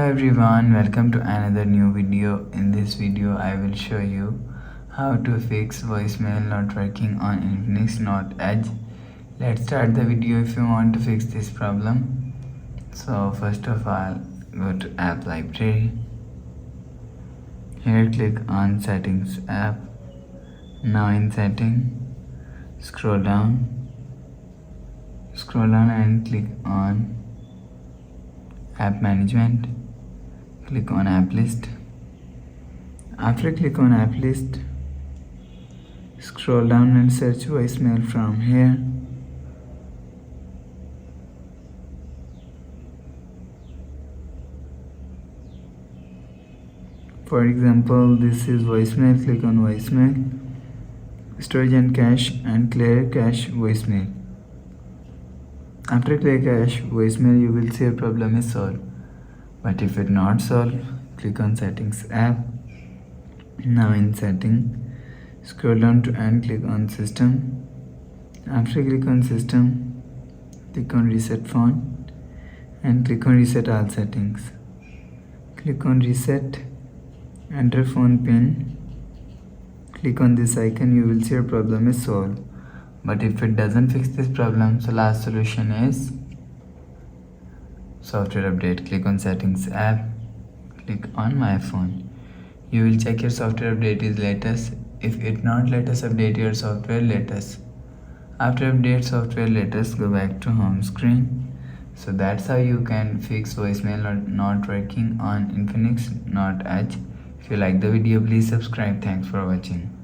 everyone, welcome to another new video. In this video I will show you how to fix voicemail not working on Infinix Note Edge. Let's start the video if you want to fix this problem. So first of all, go to app library. Here click on settings app. Now in setting, scroll down and click on app management. Click on app list. After click on app list, scroll down and search voicemail from here. For example, this is voicemail. Click on voicemail, storage and cache, and clear cache voicemail. After clear cache voicemail, you will see a problem is solved. But if it not solved, click on settings app. Now in setting, scroll down to and click on system. After click on system, click on reset phone and click on reset all settings. Click on reset, enter phone pin. Click on this icon, you will see your problem is solved. But if it doesn't fix this problem, so last solution is software update. Click on settings app, click on my phone. You will check your software update is latest. If it not latest, update your software latest. After update software latest, go back to home screen. So that's how you can fix voicemail not working on Infinix Note Edge. If you like the video, please subscribe. Thanks for watching.